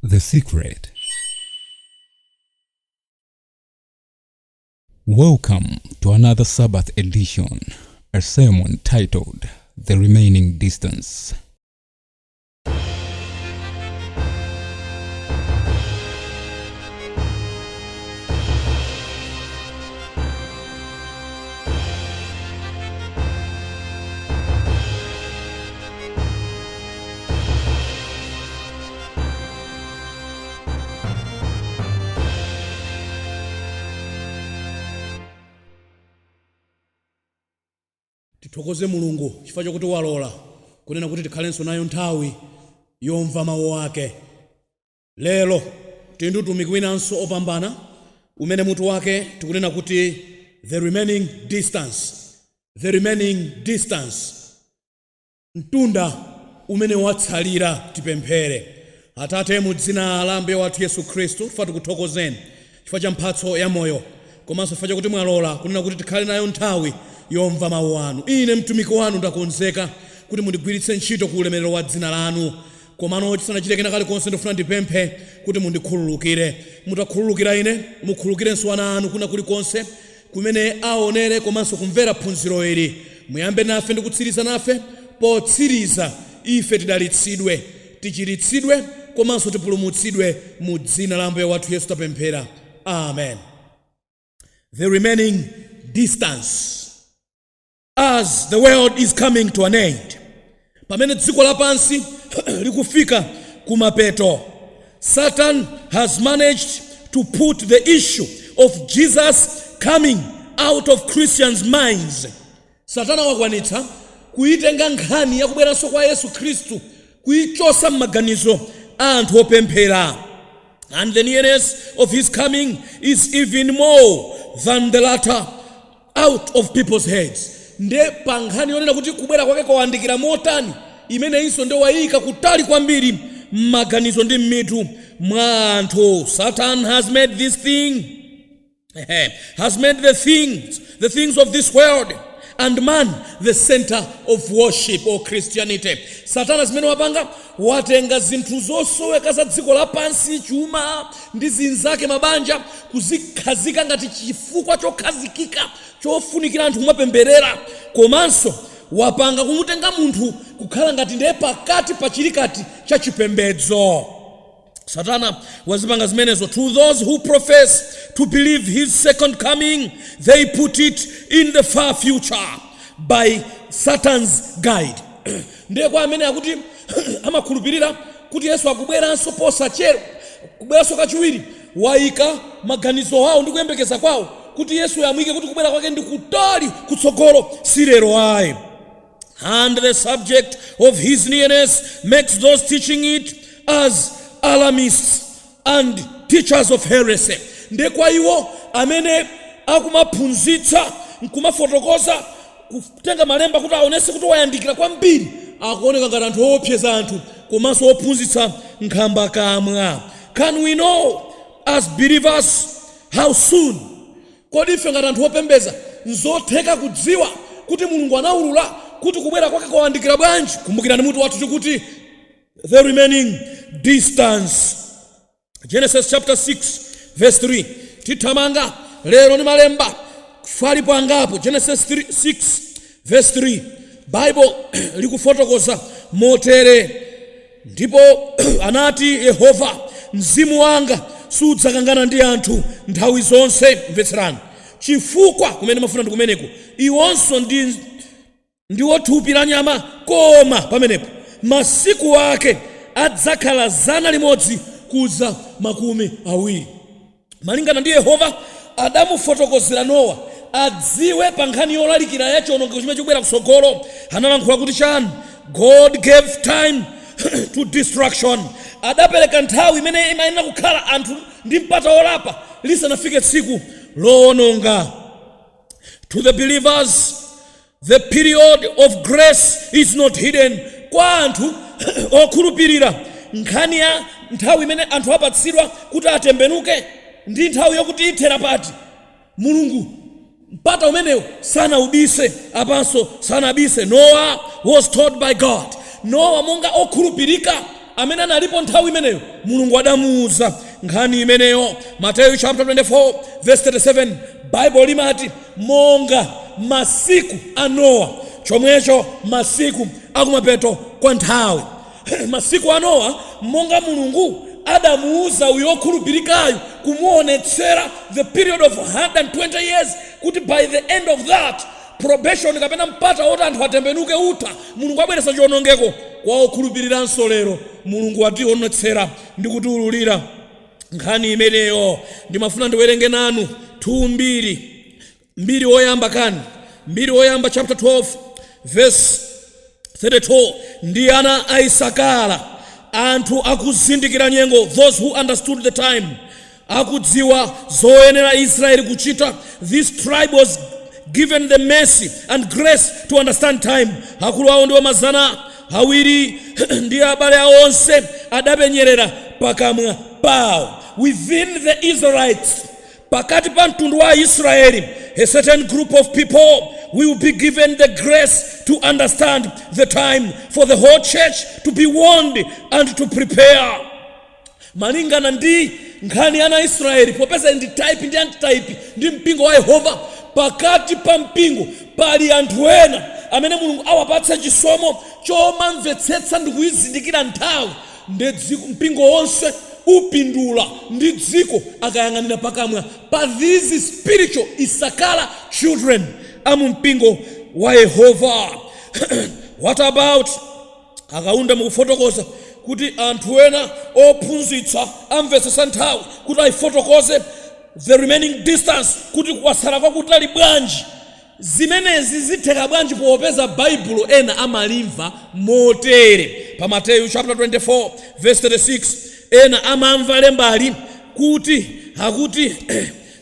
The Secret. Welcome to another Sabbath edition, a sermon titled The Remaining Distance. Tithokoze Mulungu chifukwa chokuti walola kunena kuti tikhalenso nayo nthawi yomva mawu ake. Lero tili ndi utumiki winanso opambana umene mutu wake tikunena kuti the remaining distance. The remaining distance. Mtunda umene watsalira tipemphere. Atate mu dzina la Ambuye wathu Yesu Khristu tifa tikuthokozeni chifukwa cha mphatso ya moyo komanso chifukwa chakuti mwalola kunena kuti tikhale nayo nthawi yomva mawu anu. Ine mtumiki wanu ndakonzeka kuti mundigwiritse ntchito ku ulemerero wa dzina lanu. Komano chisanachite kena kalikonse ndifuna ndipemphe kuti mundikhululukire. Mutakhululukira ine mukhululukirenso ana anu kuna kulikonse kumene aonere komanso kumvera phunziro ili. Muyambe nafe ndi kutsiriza nafe. Potsiriza ife tidalitsidwe, tichiritsidwe komanso tipulumutsidwe mu dzina la Ambuye wathu Yesu tapemphera. Amen. The remaining distance. As the world is coming to an end, pamene dziko lapansi likufika kumapeto, Satan has managed to put the issue of Jesus coming out of Christians' minds. Satana wakwanitsa kuitenga nkhani ya kubweranso kwa Yesu Khristu kuichosa m'maganizo a anthu opemphera. And the nearness of his coming is even more than the latter out of people's heads. Nde pankhani yonena kuti kubwera kwake kwawandikira motani imene inso ndio wayika kutali kwambiri m'maganizo ndi m'mitu mwa anthu. Satan has made this thing, has made the things of this world and man the center of worship or Christianity. Satana zimene wapanga watenga zinthu zosoweka za dziko lapansi, chuma ndi zinzake mabanja, kuzikhazika ngati chifukwa chokhazikika chofunikira anthu kumapemberera. Komanso wapanga kumutenga munthu kukhala ngati ndiye pakati pa chilikati cha chipembedzo. Satana wazipanga zimenezo. To those who profess to believe his second coming, they put it in the far future by Satan's guide. Ndiye kwa amene akuti amakhulupirira kuti Yesu akubweranso posachedwa, kubweranso kachiwiri, wayika maganizo awo ndi kuyembekeza kwawo kuti Yesu yamwike kuti kubwera kwake ndi kutali kutsogolo silero ayi. And the subject of his nearness makes those teaching it as alarmists and teachers of heresy. Ndiye kwa iwo amene akumaphunzitsa nkumafotokoza kutenga malemba kuti aonese kuti wayandikira kwambiri, akuoneka ngati anthu opseza anthu komanso ophunzitsa nkhamba kamwa. Can we know as believers how soon? Kodi ife ngati anthu opembeza nzotheka kudziwa kuti Mulungu anaulula kuti kubwera kwake kwawandikira bwanji? Kumbukirani mutu wathu kuti the remaining distance. Genesis chapter 6 verse 3. Titamanga lero ni malemba falipo angapo. Genesis 6 verse 3. Bible likufotokoza motere. Ndipo anati Yehova, mzimu wanga sudzakangana ndi anthu nthawi zonse. Mvetserani chifukwa kumene mafuna ndi kumeneko iwonso ndi othupi la nyama, koma pamenepo masiku ake adzakhala 100 kuza 20. Malingana ndi Yehova adamufotokozera Nowa adziwe pa nkhani yolalikira ya chiwonongeko chimene chikubwera kusogolo. Analankhula kuti chani? God gave time to destruction. Adapereka nthawi imene imayenera kukhala anthu ndi mpata wolapa lisanafike tsiku lowononga. To the believers, the period of grace is not hidden. Kwa anthu okhulupirira, nkhani ya nthawi imene anthu apatsidwa kuti atembenuke ndi nthawi yokuti ithera pati. Mulungu mpata umenewo sanaubise apanso sanabise. Noah was told by God. Noah monga okhulupirika amene analipo nthawi imeneyo Mulungu adamuuza nkhani imeneyo. Mateyu chapter 24 verse 37 Bible limati monga masiku a Nowa chomwecho masiku akumapeto kwa nthawi. Masiku a Nowa monga Mulungu adamuuza uyo okhulupirikayo kumuonetsera the period of 120 years kuti by the end of that probation kapena mpata oti anthu atembenuke utha Mulungu abweresa chiwonongeko kwa okhulupiriranso lero. Mulungu ationetsera ndi kutiululira nkhani imeneyo. Ndimafuna ndiwerenge nanu 2 oyamba kani 2 oyamba chapter 12 verse 32 ndi ana a Isakara anthu akuzindikira nyengo, those who understood the time, akudziwa zoyenera Israeli kuchita. This tribe was given the mercy and grace to understand time. Akulu awo ndiwo 200 ndi abale awo onse adapenyerera pakamwa pawo. Within the Israelites, pakati pa mtundu wa Israeli, a certain group of people will be given the grace to understand the time for the whole church to be warned and to prepare. Malingana ndi nkhani ana Israeli popeza ndi type ndi anti-type ndi mpingo wa Yehova, pakati pa mpingo pali anthu ena amene Mulungu awapatsa chisomo chomamvetsetsa ndi kuyizindikira nthawi ndi dziko mpingo wonse upindula ndi dziko akayang'anira pakamwa pa these spiritual Isakara children amu mpingo wa Yehova. What about akaunda mukufotokoza kuti anthu ena ophunzitsa amvetsetsa nthawi kuti ayifotokoze the remaining distance kuti kwasala kwakutali bwanji. Zimenezi zitheka bwanji popeza Baibulo ena amalimva motere. Pa Mateyu chapter 24 verse 36 ena amamva lembali kuti akuti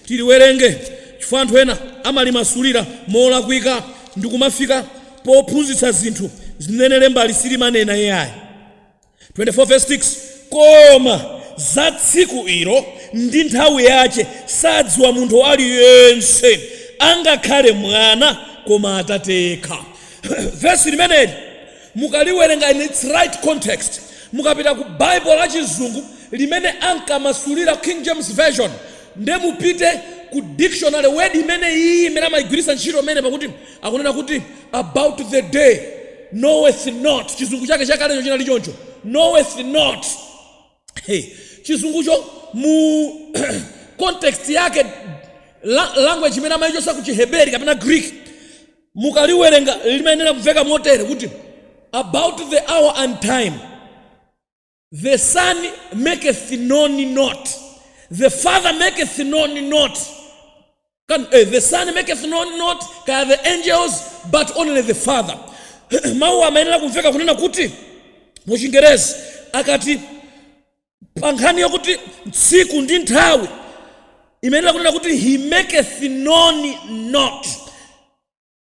tiliwerenge chifukwa anthu ena amalimasulira molakwika ndi kumafika pophunzitsa zinthu zimene lembali silimanena yayi. 24 verse 6 koma za tsiku ilo ndi nthawi yache sadziwa munthu aliyense angakhale mwana koma Atate yekha. Verse limeneli mukaliwerenga in its right context, mukapita ku Bible la chizungu limene ankamasulira King James version nde mupite ku dictionary word imene iyi imene amayigwiritsa ntchito mene pakuti akunena kuti about the day knoweth not. Chizungu chake chakalecho chinali choncho, knoweth not. Chizungucho mu context yake language imene amayichosa ku Chiheberi kapena Greek mukaliwerenga limenera kumveka motere kuti about the hour and time the Son maketh known not, the Father maketh known not. The Son maketh known not kaya the angels but only the Father. Mawu amayenera kumveka kunena kuti mu Chingerezi akati pankhani yokuti tsiku ndi nthawi imenera kunena kuti he maketh known not.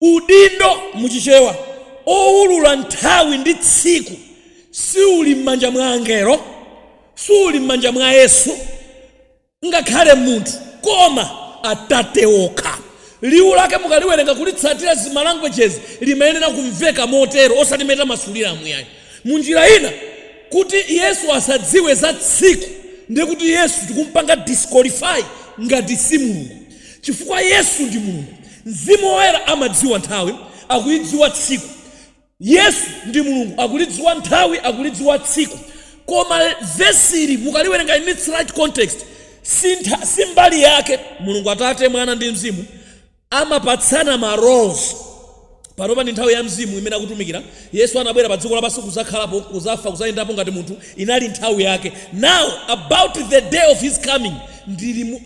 Udindo muchichewa owulula nthawi ndi tsiku siuli m'manja mwa angelo, siuli m'manja mwa Yesu ngakhale munthu, koma Atate okha. Liwu lake mukaliwerenga kulitsatira zima languages limayenera kumveka motero osalimeta masulira amuyaya. Munjira ina kuti Yesu asadziwe za tsiku ndi kuti Yesu tikumpanga disqualify ngati si Mulungu, chifukwa Yesu ndi Mulungu. Mzimu Woyera amadziwa nthawi, akuidziwa tsiku. Yesu ndi Mulungu, akulidziwa nthawi, akulidziwa tsiku. Koma vesili mukaliwerenga in its right context si mbali yake Mulungu Atate Mwana ndi Mzimu amapatsana ma roles. Panopa ndi nthawi ya Mzimu imene akutumikira. Yesu anabwera pa dziko lapansi kuzakhalapo, kuzafa, kuzayendapo ngati munthu, inali nthawi yake. Now about the day of his coming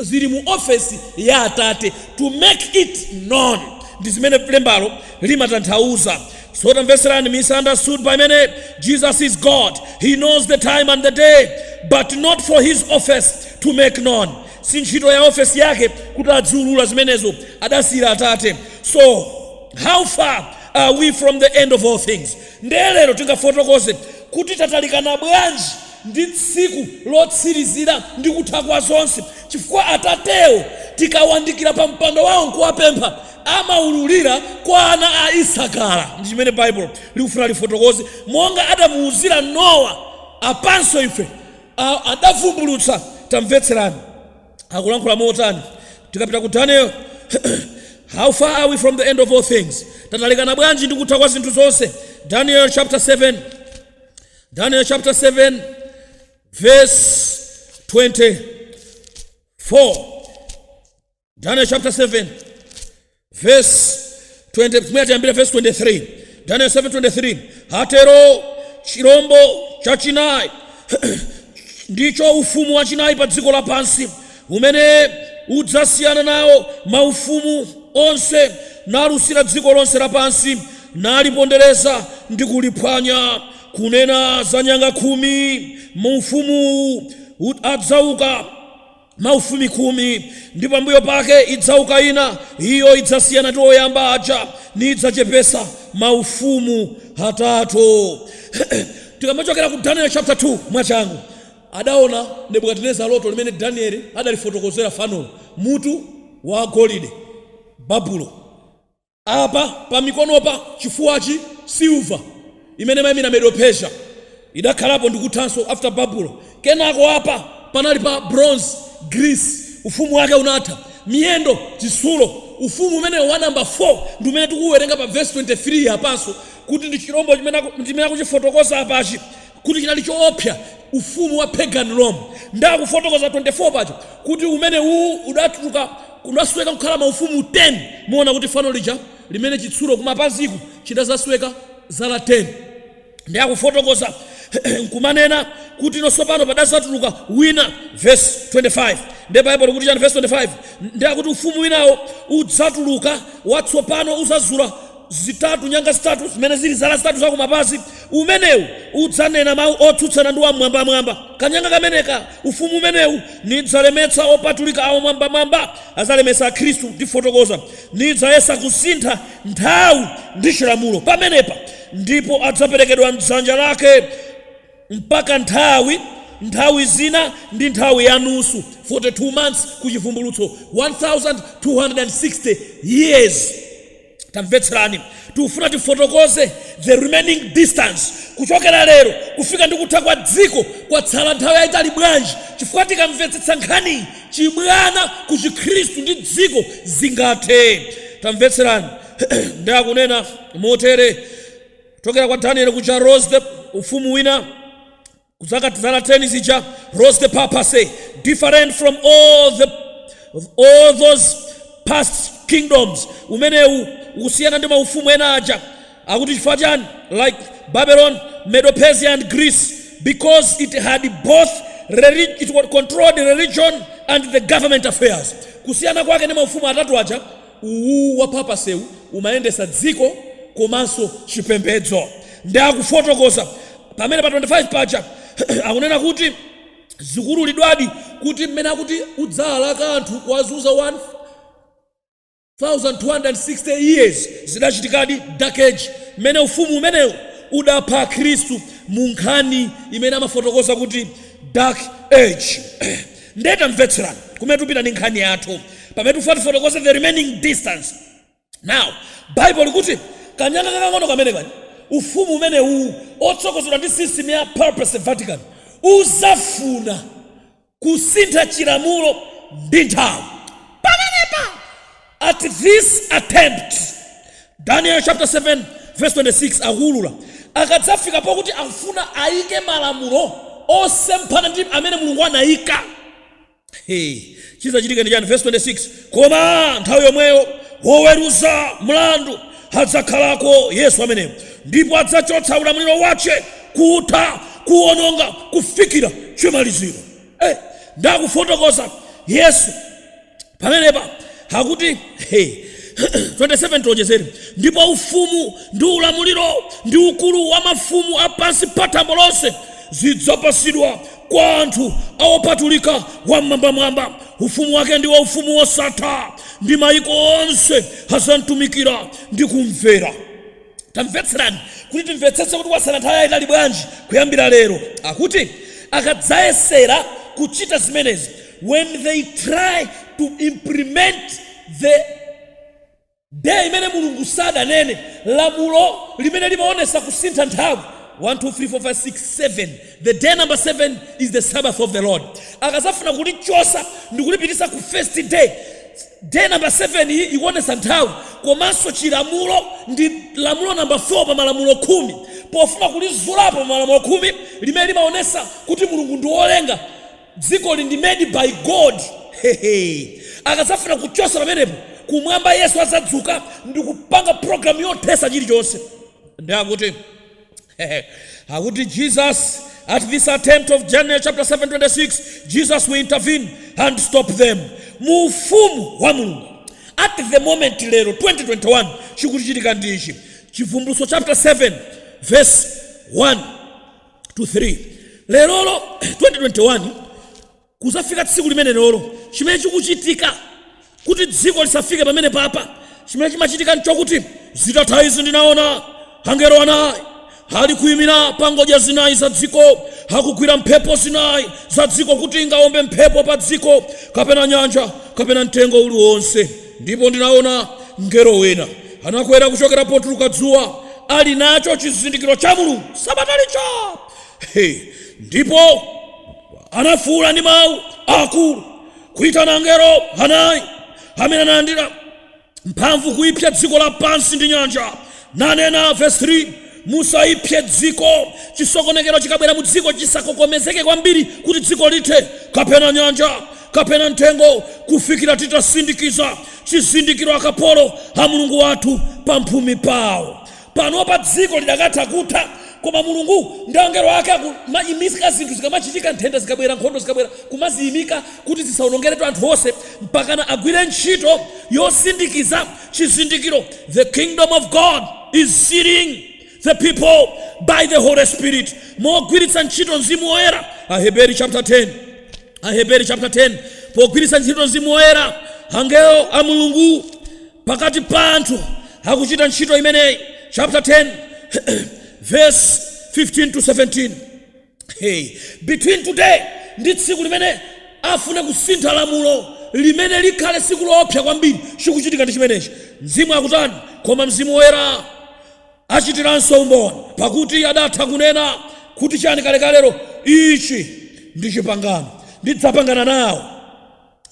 zili mu office ya Atate to make it known. Ndi zimene lembalo limatanthauza. So tamveserani, misunderstood by many. Jesus is God. He knows the time and the day, but not for his office to make known. Si ntchito ya office yake kuti adziulula zimenezo, adasira Atate. So how far are we from the end of all things? Ndelero tingafotokoze kuti tatalikana bwanji ndi tsiku lotsirizira ndi kutha kwa zonse, chifukwa Atatewo tikawandikira pa mpando wawo nkuwapempha amaululira kwa ana a Isakara. Ndi chimene Bible likufuna lifotokoze monga adamuuzira Nowa apanso ife adavumbulutsa. Tamvetserani akulankhula motani tikapita ku Daniel. How far are we from the end of all things? Tatalekana bwanji ndi kutha kwa zinthu zonse. Daniel chapter 7 verse 24. Daniel chapter 7 verse 23. Daniel 7:23. Hatero chirombo chachinayi ndicho ufumu wachinayi pa dziko lapansi, umene udzasiyana nawo maufumu onse, nalusira dziko lonse lapansi, nalipondereza ndi kuliphwanya. Kunena za nyanga 10 maufumu adzauka maufumu 10, ndi pambuyo pake idzauka ina, iyo idzasiyana ndi oyamba aja, nidzachepesa maufumu atatu. Tikamachokera ku Daniel chapter 2 mwachangu, adaona Nebukadineza loto limene Daniel adalifotokozera fano, mutu wa golide babulo. Apa pa mikonopa chifuwachi silver imene mayimira Medo Persia idakhalapo ndi kuthanso after babulo. Kenako apa panali pa bronze Greece, ufumu wake unatha. Miyendo chitsulo, ufumu umene wa number 4 ndi umene tikuwerenga pa verse 23 apanso, kuti ndi chirombo chimene kuchifotokoza apachi kuti chinali choopsa, ufumu wa pagan Rome. Ndakufotokoza 24 pacho kuti umene udatuluka unasweka kukhala maufumu 10. Muona kuti fano lija limene chitsulo kumapaziku chidazasweka zala 10. Ndakufotokoza nkumanena kuti nosopano padazatuluka wina verse 25. Ndi Bible kuti chani verse 25, ndakuti ufumu winawo udzatuluka watsopano uzazula zitatu nyanga zitatu zimene zili zala zitatu zakumapazi. Umenewu udzanena mawu otsutsana ndi wamwambamwamba. Kanyanga kameneka ufumu umenewu nidzalemetsa opatulika awo mwambamwamba, azalemetsa Khristu ndifotokoza, nidzayesa kusintha nthawi ndi chilamulo pamenepa, ndipo adzaperekedwa m'dzanja lake mpaka nthawi zina ndi nthawi ya nusu, 42 months ku chivumbulutso, 1260 years. Tamvetserani, tufuna tifotokoze the remaining distance kuchokera lero kufika ndi kutha kwa dziko kwatsala nthawi yayitali bwanji, chifukwa tikamvetsetsa nkhani chibwana ku Chikhristu ndi dziko zingathe. Tamvetserani ndakunena motere kuchokera kwa Daniel kucha rose the ufumu wina kuzaka zala 10 zija, rose the papacy, different from all those past kingdoms, umene usiyana ndi maufumu ena aja. Akuti chifukwa chani? Like Babylon, Medo Persia and Greece, because it had both it controlled religion and the government affairs. Kusiyana kwake ndi maufumu atatu aja, wa papacy umayendesa dziko komanso chipembedzo. Ndakufotokoza pamene pa 25 paja akunena kuti zikululidwadi kuti mmene akuti udzala kanthu kwazunza 1260 years zidachitikadi dark age, mmene ufumu umenewu udapha Khristu mu nkhani imene amafotokoza kuti dark age. Ndeta mvetserani kumene tupita ndi nkhani yathu pamene tufuna tifotokoze the remaining distance. Now Bible kuti kanyanga kakang'ono kamene kani ufumu umenewu otsogozedwa ndi system ya Purpose Vatican uzafuna kusintha chilamulo ndi nthawi. Pamenepa at this attempt, Daniel chapter 7 verse 26 akulula akadzafika pokuti afuna ayike malamulo osemphana ndi amene Mulungu anayika. Chizachitika ndi chani? Verse 26, koma nthawi yomweyo woweruza mlandu adzakhalako Yesu ameneyo, ndipo adzachotsa ulamuliro wace kutha kuononga kufikira chimaliziro. Ndakufotokoza Yesu pamenepa hakuti 27 tonjezeri, ndipo ufumu ndi ulamuliro ndi ukulu wa mafumu apansi pa thambo lonse zidzapasidwa kwa anthu awopatulika wamwambamwamba. Ufumu wake ndi wa ufumu wosatha, ndi mayiko onse azamtumikira ndi kumvera. Tamvetserani kuti timvetsetse kuti wasala nthawi yayitali bwanji kuyambira lero. Akuti akadzayesera kuchita zimenezi, when they try to implement the day imene Mulungu sadanene, lamulo limene limaonesa kusintha nthawi 1, 2, 3, 4, 5, 6, 7. The day number 7 is the Sabbath of the Lord. Akazafuna kulichosa ndikulipitisa ku first day. Day number 7 hii iwonesa nthawi komanso chilamulo ndi lamulo number 4 pa malamulo 10. Pofuna kulizulapo pa malamulo 10 limene limaonesa kuti Mulungu ndi wolenga dziko li ndi made by God. Akazafuna kuchosa pamenepo kumwamba Yesu azadzuka ndi kupanga program yothesa chilichonse. Ndakuti akuti Jesus, at this attempt of Daniel chapter 7:26, Jesus will intervene and stop them. Mufumu wa Mulungu. At the moment lero 2021 chikuchitika ndichi. Chivumbulutso chapter 7 verse 1 to 3. Lero 2021 kuzafika tsiku limene lero chimene chikuchitika kuti dziko lisafike pamene papa. Chimene chimachitika nchokuti zitatha izi ndinaona angelo anayi ali kuyimira pa ngodya zinayi za dziko, akugwira mphepo zinayi za dziko kuti ingaombe mphepo pa dziko kapena nyanja kapena mtengo uliwonse. Ndipo ndinaona mngelo wina anakwera kuchokera potuluka dzuwa ali nacho chizindikiro cha Mulungu sabatalicha. Ndipo anafuwula ndi mawu akulu kuitana angelo anayi amene analandira mphamvu kuipsa dziko lapansi ndi nyanja. Nanena verse 3, musayipse dziko, chisokonekero chikabwera mu dziko chisakokomezeke kwambiri kuti dziko lithe kapena nyanja kapena mtengo kufikira titasindikiza chizindikiro akapolo a Mulungu wathu pa mphumi pawo. Pano pa dziko lidakatha kutha koma Mulungu ndi angelo ake akumayimika zinthu zikamachitika, nthenda zikabwera, nkhondo zikabwera, kumaziyimika kuti zisawonongeretu anthu onse mpakana agwire ntchito yosindikiza chizindikiro. The kingdom of God is sealing the people by the Holy Spirit. Mogwiritsa ntchito mzimu woyera. Aheberi chapter 10. Pogwiritsa ntchito mzimu woyera angelo a Mulungu pakati pa anthu akuchita ntchito imeneyi. Chapter 10 verse 15 to 17. Between today ndi tsiku limene afuna kusintha lamulo limene likhale tsiku loopsa kwambiri chikuchitika ndi chimenechi. Mzimu akutani? Koma mzimu woyera achitiranso umboni pakuti adatha kunena kuti chani kalekalero, ichi ndi chipangano ndidzapangana nawo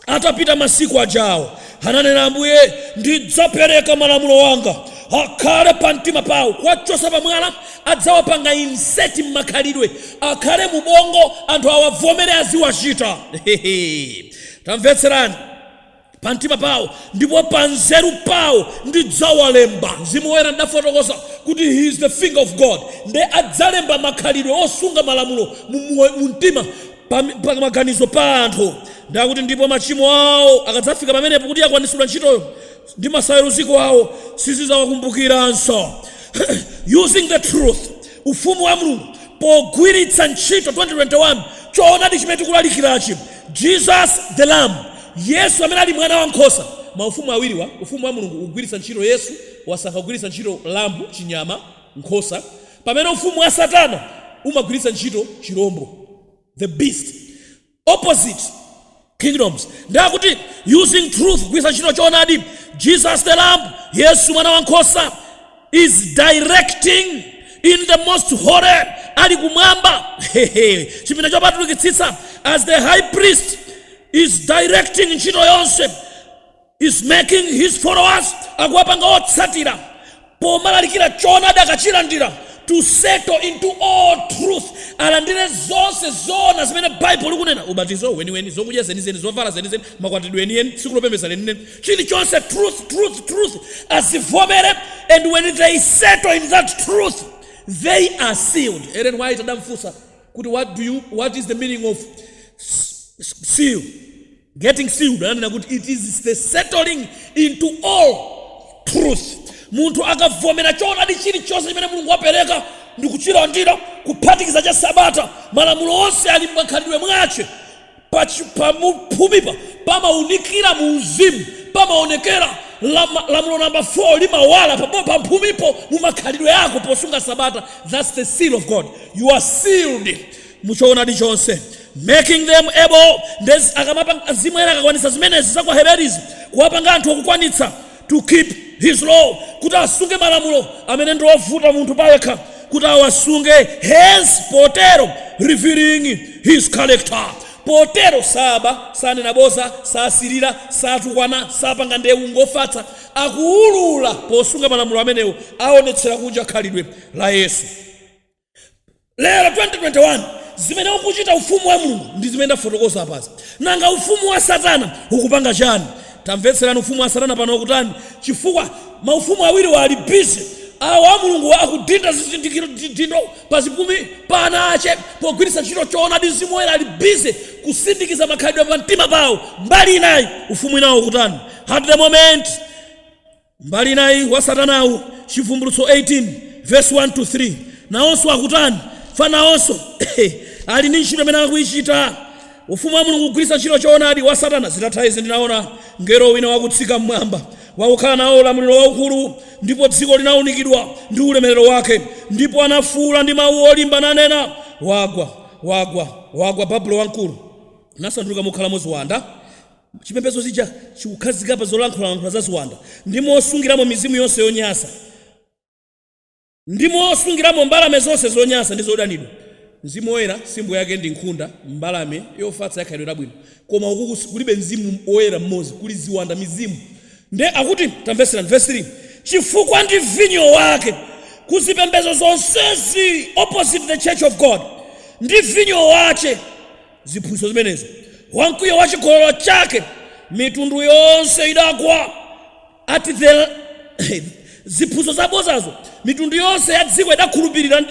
atapita masiku ajawo. Ananena Ambuye, ndidzapereka malamulo wanga akhale pa mtima pawo, kwachosa pamwala adzawapanga inseti mmakhalidwe, akhale mubongo anthu awavomere aziwachita. Tamvetserani, pa mtima pawo ndipo pa nzeru pawo ndidzawalemba. Mzimu woyera ndafotokoza kuti he is the finger of God, nde adzalemba makhalidwe osunga malamulo mu mtima pa maganizo pa anthu. Ndakuti ndipo machimo awo akadzafika pamenepo kuti akwanisidwa ntchitoyo ndi masayeruziko awo sizidzawakumbukiranso. Using the truth, ufumu wa Mulungu pogwiritsa ntchito 2021 choonadi chimene tikulalikirachi. Jesus the Lamb, Yesu amene ali mwana wankhosa. Maufumu awiriwa, ufumu wa Mulungu ugwiritsa ntchito Yesu, wasankha kugwiritsa ntchito lambu, chinyama, nkhosa, pamene ufumu wa Satana umagwiritsa ntchito chirombo, the beast. Opposite kingdoms. Ndakuti using truth, kugwiritsa ntchito choonadi, Jesus the Lamb, Yesu mwana wankhosa, is directing in the most holy, ali kumwamba chipinda chopatulukitsitsa, as the high priest is directing ntchito yonse, is making his followers akuwapanga otsatira pomalalikira choonadi akachilandira, to settle into all truth, alandire zonse zona zimene Bible likunena. Ubatizo weniweni, zokudya zenizeni, zovala zenizeni, makwatidwe enieni, tsiku lopembedza lenileni, chilichonse truth, azivomere. And when they settle in that truth, they are sealed. Ellen White adamfusa kuti what is the meaning of seal? Getting sealed. It is the settling into all truth. Munthu akavomera choonadi chilichonse chimene Mulungu wapereka ndi kuchilandira, kuphatikiza cha Sabata, malamulo onse ali m'makhalidwe mwace, pamuphumipa pamaunikira mu uzimu, pamaonekera lamulo number 4 limawala pa mphumipo mu makhalidwe yako posunga Sabata. That's the seal of God. You are sealed muchoonadi chonse, making them able. Akamapa mzimu woyera akakwanitsa zimenezi za kwa Heberizi, kuwapanga anthu okukwanitsa to keep his law, kuti asunge malamulo amene ndi ovuta munthu payekha. kuti awasunge, hence potero revealing his character. Potero saba, sanena boza, sasirira, satukwana, sapanga ndewu ngofatsa, akuulula posunga malamulo amenewo aonetsera kunja khalidwe la Yesu. Lero 2021 zimene ukuchita ufumu wa Mulungu ndi zimene ndafotokoza apazi. Nanga ufumu wa Satana ukupanga chani? Tamvetserani ufumu wa Satana pano ukutani, chifukwa maufumu awiri wali busy. Awa a Mulungu akudinda zizindikiro dindo pazipumi panache pogwiritsa ntchito choonadi Mzimu Woyera ali busy kusindikiza makhalidwe pa mtima pawo. Mbali inayi ufumu inawo ukutani. At the moment mbali inayi wa Satanawu, Chivumbulutso 18 verse 1 to 3, nawonso akutani fanawonso ali ndi ntchito imene akuyichita. Ufumu wa Mulungu kugwiritsa ntchito choonadi wa Satana zitatha izi ndinaona ngelo wina wakutsika mmwamba wakukhala nawo ulamuliro waukulu, ndipo dziko linaunikidwa ndi ulemerero wake, ndipo anafuwula ndi mawu olimba nanena, wagwa Babulo wamkulu, nasandulika mokhala moziwanda. Chipembedzo chija chikukhazika pa zolankhula za ziwanda, ndimo osungiramo mizimu yonse yonyasa, ndimo osungiramo mbalame zonse zonyasa ndi zodanidwa. Mzimu Woyera simbo yake ndi nkhunda, mbalame yofatsa yakhalidwe labwino, koma uku kulibe Mzimu Woyera mmodzi, kuli ziwanda mizimu. Nde akuti tamveserani verse 3, chifukwa ndi vinyo wake kuzipembedzo zonsezi opposite the church of God, ndi vinyo wache ziphunzitso zimenezo, wamkwiyo wa chigololo chake mitundu yonse idagwa. Ati ziphunzitso zabozazo mitundu yonse ya dziko idakhulupirira,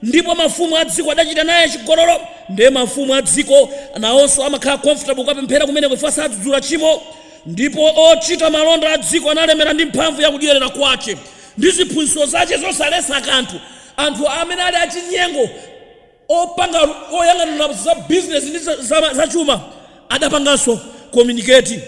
ndipo mafumu a dziko adachita naye chigololo. Nde mafumu a dziko nawonso amakhala comfortable kupemphera kumene kufa sadzudzula chimo, ndipo ochita malonda a dziko analemera ndi mphamvu yakudyerera kwache ndi ziphunzitso zache zosalesa kanthu. Anthu amene ali achinyengo opanga oyang'anira za business ndi za chuma adapanganso communicate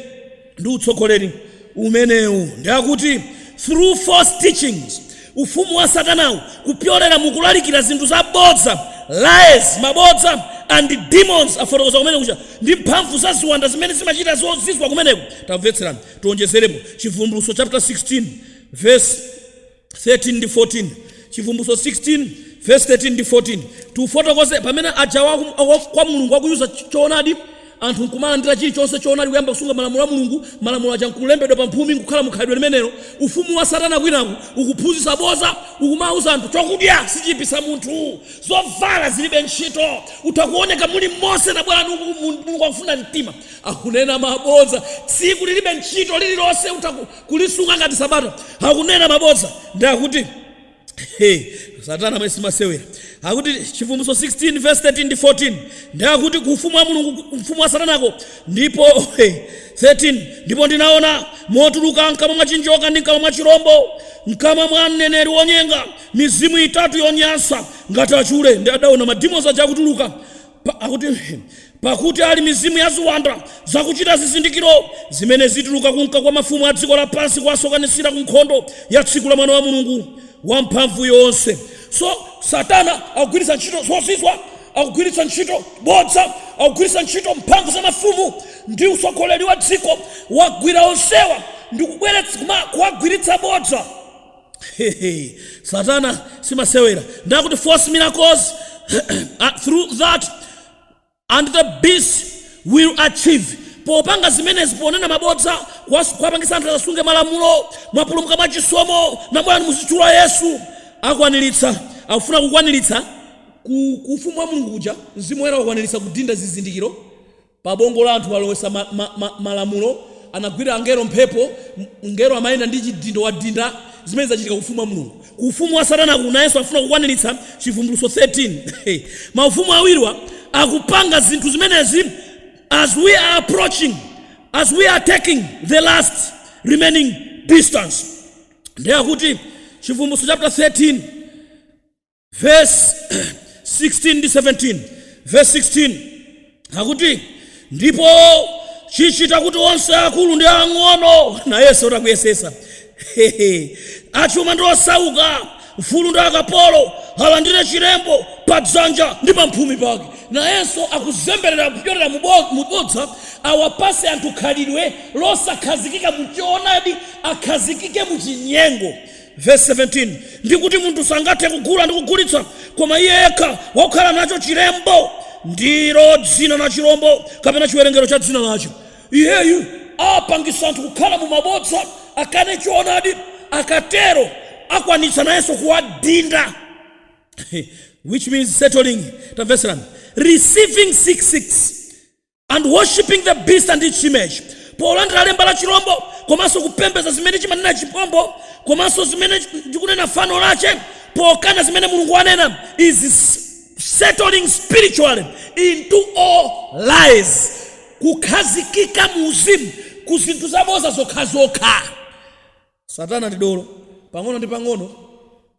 ndi utsogoleri umenewu. Ndi akuti through false teachings, ufumu wa Satanawu kupyolera mukulalikira zinthu zabodza, lies, mabodza, and demons afotokoza kumene kucha ndi mphamvu za ziwanda zimene zimachita zozizwa kumeneko. Tamvetserani tionjezerepo Chivumbulutso chapter 16 verse 13 ndi 14. Chivumbulutso 16 verse 13 ndi 14 tufotokoze pamene ajawa kwa Mulungu akuyuza choonadi, anthu nkumalandira chilichonse choonadi kuyamba kusunga malamulo a Mulungu, malamulo aja nkulembedwa pa mphumi nkukhala mukhalidwe limenelo. Ufumu wa Satana kwinaku ukuphunzitsa boza, ukumauza anthu chokudya sichipisa munthu, zovala zilibe ntchito, utakuoneka muli Mose na Bwana Mulungu akufuna mtima. Akunena mabodza, tsiku lilibe ntchito lililonse utakulisunga ngati Sabata, akunena mabodza. Ndi akuti Satana mwesi masewera. Akuti Chivumbulutso 16 verse 13 ndi 14, ndi akuti kufumu wa Mulungu ufumu wa Satanako, ndipo 13, ndipo ndinaona motuluka mkamwa mwa chinjoka ndi mkamwa mwa chirombo, mkamwa mwa mneneri wonyenga, mizimu itatu yonyansa ngati achule. Ndi adaona mademons aja akutuluka, akuti pakuti ali mizimu ya ziwanda zakuchita zizindikiro zimene zituluka kunka kwa mafumu a dziko lapansi kuwasokanisira ku nkhondo ya tsiku la Mwana wa Mulungu wamphamvu yonse. So Satana akugwiritsa ntchito zozizwa, akugwiritsa ntchito bodza, akugwiritsa ntchito mphamvu za mafumu ndi utsogoleri wa dziko, wagwira onsewa ndi kubweretsa kuwagwiritsa bodza. Satana simasewera. Ndakuti false miracles through that and the beast will achieve. Popanga zimenezi ponena mabodza kwapangisa anthu asunge malamulo, mwapulumuka mwa chisomo na Bwana muzitchula Yesu, akwaniritsa, akufuna kukwaniritsa kufumu wa Mulungu kuja. Mzimu Woyera wakwaniritsa kudinda zizindikiro pa bongo la anthu walowesa malamulo, anagwira angelo mphepo, ngelo amayenda ndi chidindo wadinda zimene zachitika kufumu wa Mulungu. Kufumu wa Satana kunayenso afuna kukwaniritsa Chivumbulutso 13. Maufumu awiriwa akupanga zinthu zimenezi as we are approaching, as we are taking the last remaining distance. Ndi akuti Chivumbulutso chapter 13 verse 16 ndi 17. Verse 16 akuti ndipo chichita kuti onse akulu ndi ang'ono na Yesu utakuyesesa achuma ndi osauka, mfulu ndi akapolo alandire chilembo pa dzanja ndi pa mphumi pake. Na Yesu akuzemberera kupyolera mubodza awapase anthu khalidwe losakhazikika muchoonadi, akhazikike muchinyengo. verse 17, ndikuti munthu sangathe kugula ndi kugulitsa koma iye yekha wakukhala nacho chilembo ndilo dzina la chirombo kapena chiwerengero cha dzina lacho. Iyeyu apangisa anthu kukhala mu mabodza, akane choonadi, akatero akwanitsa nayenso kuwadinda. Which means settling, receiving 666 and worshiping the beast and its image. Polandira lemba la chirombo, komanso kupembeza zimene chimanena chipombo, komanso zimene chikunena fano lache, pokana zimene Mulungu anena, is settling spiritually into all lies. Kukhazikika muuzimu, kuzinthu zaboza zokha. Satana ndi dolo, pang'ono ndi pang'ono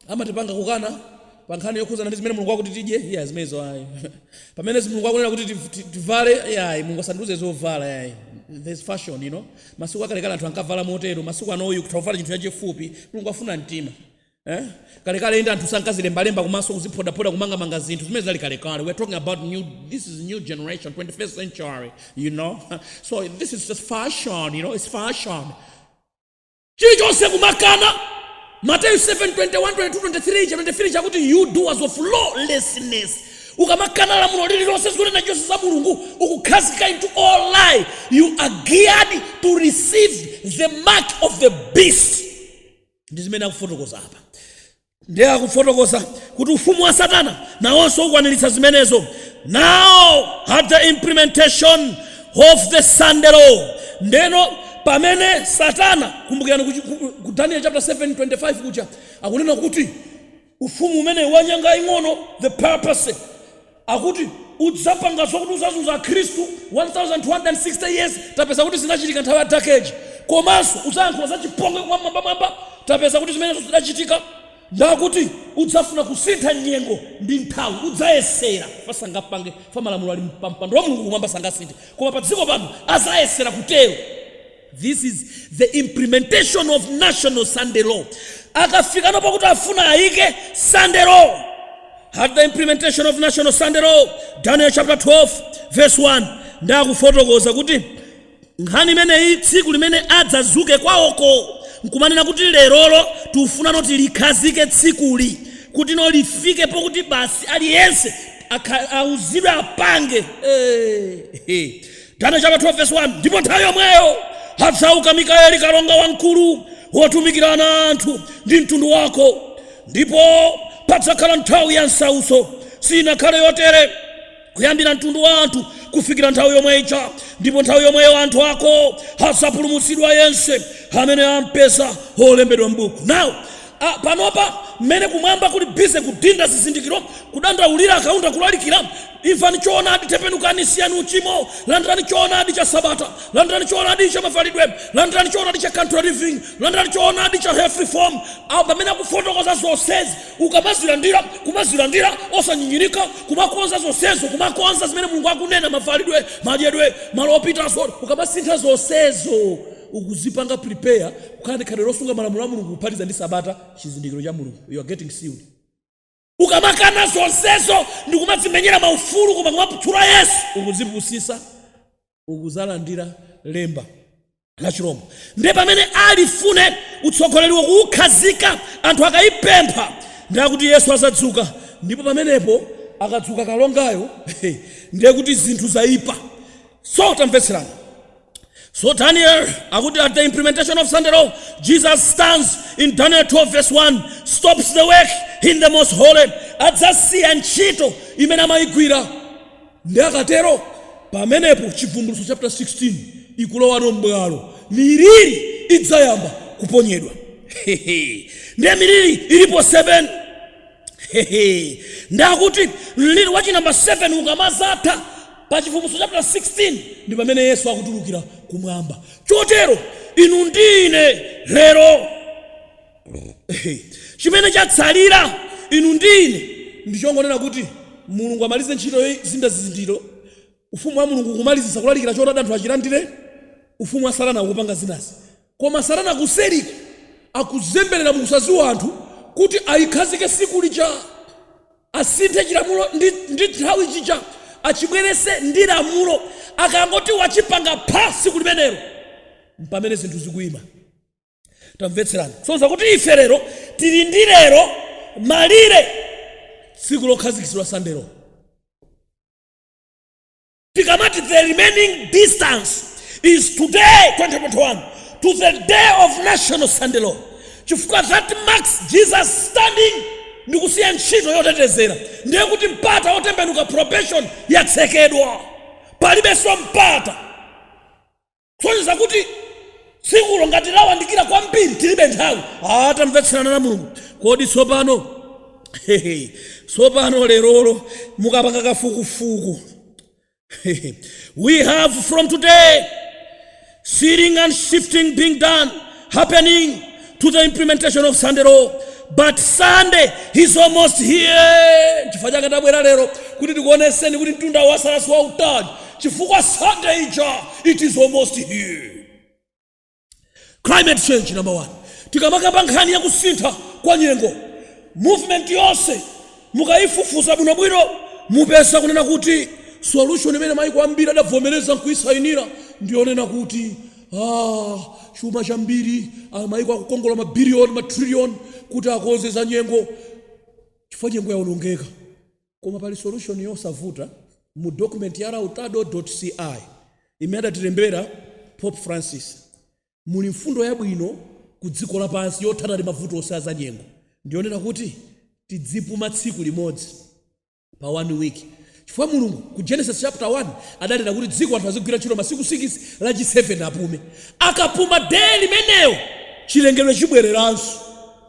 amatipanga kukana pankhani yokhuzana ndi zimene Mulungu wakuti tidye, iya zimenezo ayi. Pamene Mulungu wakunena kuti tivale, ayi Mulungu asanduze zovala, ayi. There's fashion, you know. Masiku akalekale anthu ankavala motero, masiku anoyu kutavala chinthu chachifupi, Mulungu afuna mtima. Kalekale enda anthu sankazilembalemba kumaso kuziphodapoda kumanga zinthu zimene zali kalekale. We're talking about this is new generation, 21st century, you know. So this is just fashion, you know, it's fashion. Chilichonse kumakana. Matthew 7:21, 22, 23, 23 chakuti you doers of lawlessness. Ukamakana lamulo lililonse zikunena zonse za Mulungu, ukukhazika into all lie. You are geared to receive the mark of the beast. Ndizimene akufotokoza hapa. Ndiye akufotokoza kuti ufumu wa Satana nawonso ukwaniritsa zimenezo. Now at the implementation of the Sunday law. Ndeno pamene Satana, kumbukirani ku Daniel chapter 7:25 kuja akunena kuti ufumu umene wanyanga ing'ono, the purpose akuti udzapanga zokuti uzazunza Khristu 1260 years, tapeza kuti zinachitika nthawi ya Dark Age. Komanso uzayankhula za chipongwe mwamba, tapeza kuti zimene zidachitika ndakuti udzafuna kusintha nyengo ndi nthawi, udzayesera fasangapange fa malamulo ali mpando wa Mulungu kumwamba sangasinthe, koma pa dziko pano azayesera kutero. This is the implementation of national Sunday law. Akafika napo kuti afuna ayike Sunday law. At the implementation of national Sunday law, Daniel chapter 12 verse 1, ndakufotokoza kuti nkhani imene tsiku limene adzazuke kwawoko nkumanena kuti lerolo tufuna noti likhazike tsikuli kuti no lifike pokuti basi aliyense auzidwe apange. Daniel chapter 12 verse 1, ndipo nthawi yomweyo adzauka Mikaeli kalonga wamkulu wotumikirana anthu ndi mtundu wako, ndipo padzakhala nthawi ya nsauso sinakhale yotere kuyambira mtundu wa anthu kufikira nthawi yomwe ija, ndipo nthawi yomweyo anthu ako adzapulumutsidwa yense amene ampeza olembedwa m'buku. Now panopa mmene kumwamba kuli bize kudinda zizindikiro, kudandaulira akaunda kulalikira, imvani choonadi, tembenukani siyani uchimo, landirani choonadi cha Sabata, landirani choonadi cha mavalidwe, landirani choonadi cha country living, landirani choonadi cha health reform. Pamene akufotokoza zonsezi kumazilandira osanyinyirika, kumakonza zonsezo, kumakonza zimene Mulungu akunena, mavalidwe, madyedwe, malo opitaso, ukamasintha zonsezo ukuzipanga prepare kukana kale losunga malamulo a Mulungu kuphatiza ndi Sabata, chizindikiro cha Mulungu. You are getting sealed. Ukamakana zonsezo ndi kumadzimenyera maufulu koma kumaputula Yesu, ukuzipusisa, ukuzalandira lemba la chirombo. Ndiye pamene alifune utsogoleri wokukhazika anthu akayipempha ndakuti Yesu azadzuka, ndipo pamenepo akadzuka kalongayo ndiye kuti zinthu zaipa. So tamvetserani. So Daniel, at the implementation of Sunday law, Jesus stands in Daniel 12 verse 1, stops the work in the most holy, adzasiya ntchito imene amayigwira. Ndi akatero pamenepo chivumbulutso chapter 16 ikulowa m'bwalo, miliri idzayamba kuponyedwa. Ndiye miliri ilipo 7. Ndakuti mliri wachi number 7 ukamazatha pa chivumbulutso chapter 16 ndi pamene Yesu akutulukira kumwamba. Chotero inu ndine lero chimene chatsalira inu ndine ndichongonena kuti Mulungu amalize ntchito zinda zizindiro, ufumu wa Mulungu kumalizisa kulalikira choti anthu achilandire, ufumu wa Satana ukupanga zinazi. Koma Satana kuseriko akuzemberera mukusazi wanthu kuti ayikhazike siku lija, asinthe chilamulo ndi nthawi chija, achibwerese ndi lamulo, akangoti wachipanga pa siku limenelo pamene zinthu zikuyima. tamvetserani sonza kuti ife lero tili ndi lero malire tsiku lokhazikitsidwa Sandero. Tikamati the remaining distance is today 2021 to the day of national Sandero. Chifukwa that marks Jesus standing ndikusiya ntchito yotetezera. Ndiye kuti mpata otembenuka probation yatsekedwa. Palibenso mpata. Sonza kuti tsiku ngati lawandikira kwambiri tilibe nthawi. Tamvetserana na Mulungu. Kodi tsopano lerolo mukapanga kafukufuku. We have from today searing and shifting being done, happening to the implementation of Sandero. But Sunday is almost here. Chifukwa chake tabwera lero kuti tikuoneseni kuti mtunda wasarasi wa utali. Chifukwa Sunday it is almost here. Climate change number 1. Tikamakamba nkhani ya kusintha kwa nyengo. Movement yonse mukaifufuza bwinobwino mupeza kunena kuti solution imene maiko ambiri adavomereza nkuisayinira ndionena kuti chuma chambiri maiko akukongola mabiliyoni matrillion kuti akonze za nyengo chifukwa nyengo yaonongeka. Koma pali solution yosavuta mu document ya lautado.ci imene adatilembera Pope Francis. Muli mfundo yabwino ku dziko lapansi yothana ndi mavuto onse za nyengo. Ndionena kuti tidzipuma tsiku limodzi pa 1 week. Chifukwa Mulungu ku Genesis chapter 1 adanena kuti dziko anthu azigwira ntchito masiku 6 lachi 7 apume. Akapuma day limeneyo chilengedwe chibwereranso.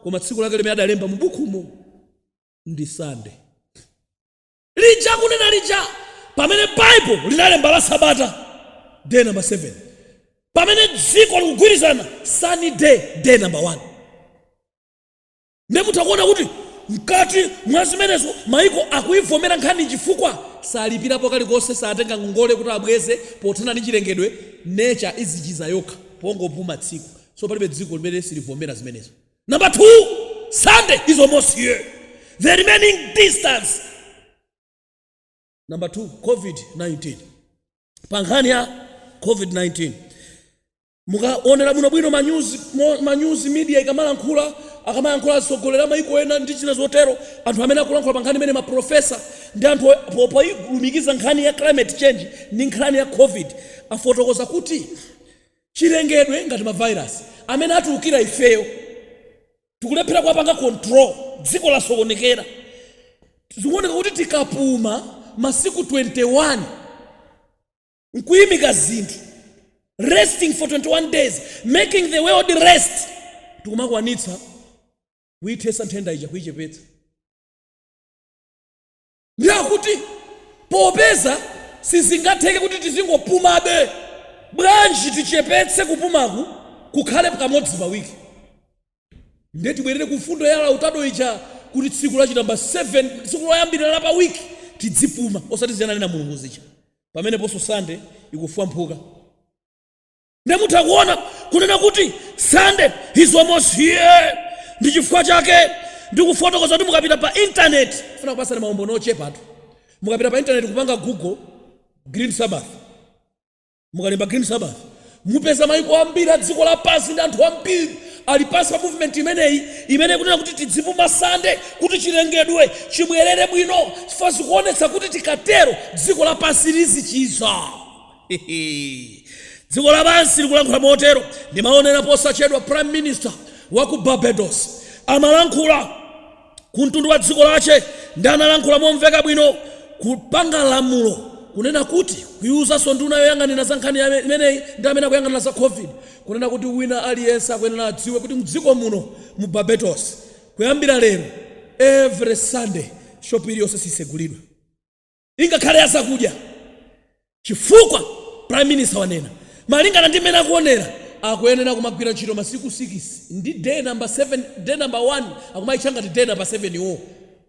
Koma tsiku lake limene adalemba mu bukumo ndi Sunday. Lija kunena lija pamene Bible linalemba la Sabata day number 7. Pamene dziko likugwirizana sunny day number 1. Ndemutakuona kuti mkati mwa zimenezo maiko akuivomera nkhani chifukwa salipirapo kalikonse satenga ngongole kuti abweze pothana ndi chilengedwe. Nature izichiza yokha pongopuma tsiku. So palibe dziko limene silivomera zimenezo. Number 2, Sunday is almost here. The remaining distance. Number 2, COVID-19. Pankhani ya COVID-19. Mukaonera bwinobwino manyuzi media ikamalankhula akamayankhula sogolera maiko ena ndi china zotero anthu amene akulankhula pa nkhani imene maprofesa ndi anthu poyilumikiza nkhani ya climate change ndi nkhani ya COVID afotokoza kuti chilengedwe ngati mavirus amene atiukira ifeyo tikulephera kuwapanga control dziko lasokonekera. Zikuoneka kuti tikapuma masiku 21 nkuyimika zinthu resting for 21 days, making the world rest. Tukumakwanitsa kuithesa nthenda ija kuichepetsa. Ndiye kuti popeza sizingatheke kuti tizingopumabe bwanji tichepetse kupumaku kukhale kamodzi pa wiki. Ndiye tibwerere ku fundo ya lautado ija kuti tsiku la namba 7 tsiku loyambirira la pa wiki tidzipuma osati ziyananena Mulungu zija pamene poso Sunday ikufua mphuka. Ndemutakuona kunena kuti Sunday is almost here. Ndi chifukwa chake ndikufotokoza kuti mukapita pa internet funa kupasana maombo nochepatu. Mukapita pa internet kupanga Google Green Sabbath, mukalemba Green Sabbath mupeza maiko ambiri a dziko lapansi ndi anthu ambiri alipasi pa movement imeneyi imene kunena kuti tidzipuma Sunday kuti chilengedwe chibwerere bwino chifukwa zikuonetsa kuti tikatero dziko lapansi lizichiza. Dziko lapansi likulankhula motero. Ndimaonera posachedwa Prime Minister wa ku Barbados amalankhula ku mtundu wa dziko lache ndi analankhula momveka bwino kupanga lamulo kunena kuti kuyuzanso nduna yoyang'anira za nkhani imeneyi ndi amene akuyang'anira za COVID kunena kuti wina aliyense akuyenera adziwe kuti mdziko muno mu Barbados kuyambira lero every Sunday shop iliyonse sisegulidwa ingakhale yazakudya chifukwa Prime Minister wanena malingana ndi mmene akuonera akuyenera kumagwira ntchito masiku 6 ndi day number 7 day number 1 akumayichanga ti day number 7 iwo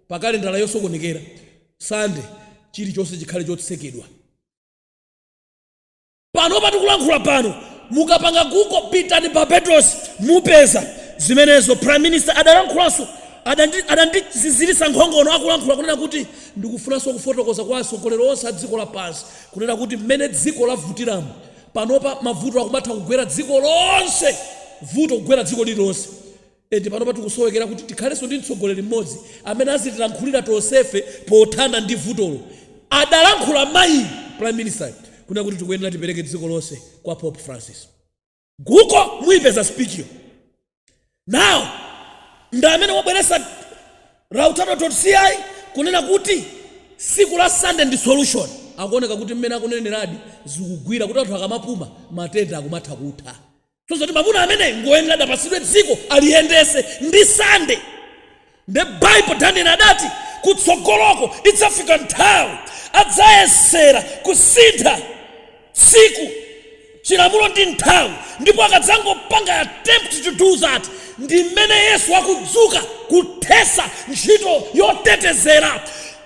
pa kalendala yosokonekera Sunday chilichonse chikhale chotsekedwa. Pano patikulankhula pano mukapanga Google pitani Barbados mupeza zimenezo. Prime Minister adalankhulaso adandizizirisa nkhongono akulankhula kunena kuti ndikufunanso kufotokoza kwa atsogoleri onse a dziko lapansi kunena kuti mmene dziko lavutiramo panopa mavuto akumatha kugwera dziko lonse vuto kugwera dziko lililonse. Ende pano patikusowekera kuti tikhalenso ndi mtsogoleri mmodzi amene azitilankhulira tonsefe pothana ndi vutolo. Adalankhula mayi prime minister kuna kuti tikuyenera tipereke dziko lonse kwa Pope Francis. Guko muipeza speech yo. Now nda amene wabweresa Rautaro.ci kunena kuti siku la Sunday ndi solution. Akuoneka kuti mmene akuneneradi zikugwira kuti anthu akamapuma matenda akumatha kutha. Tozoti mamuna amene ngoyenera dapasidwe dziko aliyendese ndi Sunday. The Bible danena adati kutsogoloko idzafika nthawi adzayesera kusintha tsiku chilamulo ndi nthawi, ndipo akadzangopanga attempt to do that ndi mmene Yesu akudzuka kuthesa ntchito yotetezera,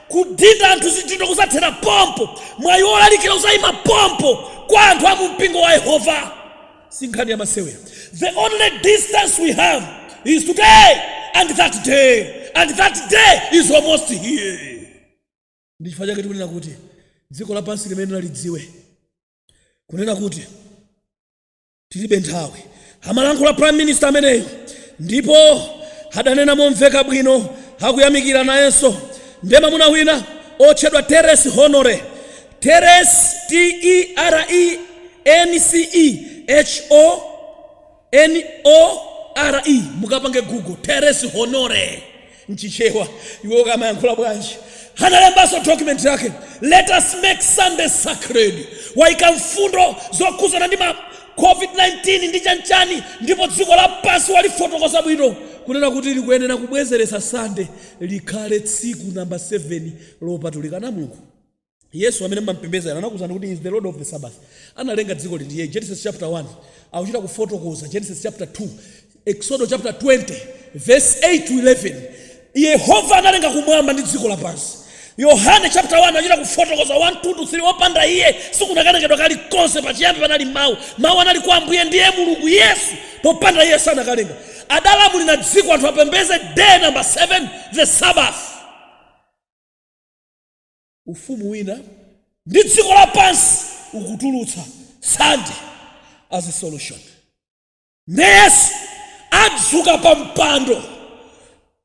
kudinda anthu zintchito kusathera pompo, mwayi wolalikira uzayima pompo kwa anthu a mu mpingo wa Yehova. Sinkhani ya masewera. The only distance we have is today and that day, and that day is almost here. Ndichifanya kuti kunena kuti dziko lapansi limene lidziwe kunena kuti tilibe nthawi. Amalankhula prime minister ameneyo ndipo adanena momveka bwino, akuyamikira nayenso ndi mamuna wina otchedwa Terence Honore. Terence TERENCEHONORE. Mukapange Google Terence Honore mchichewa iwo kama yankhula bwanji. Analembaso document yake Let Us Make Sunday Sacred. Waika mfundo zokuzana ndi COVID-19 ndi chanchani, ndipo dziko lapansi walifotokoza bwino kunena kuti likuyenera kubwezeresa Sunday likhale tsiku namba 7 lopatulika na Mulungu. Yesu amene mmampembeza anakuzana kuti is the Lord of the Sabbath. Analenga dziko liliye Genesis chapter 1. Akuchita kufotokoza Genesis chapter 2, Exodus chapter 20 verse 8 to 11. Yehova analenga kumwamba ndi dziko lapansi. Yohane chapter 1 anachita kufotokoza 1, 2 to 3 opanda iye sikunakanengedwa kali konse, pachiyambi panali mawu, mawu anali kwa Ambuye ndiye Mulungu Yesu, popanda iye sanakalenga. Adalamulira dziko anthu apembeze day number 7, the Sabbath. Ufumu wina ndi dziko lapansi ukutulutsa Sunday as a solution. Yesu adzuka pa mpando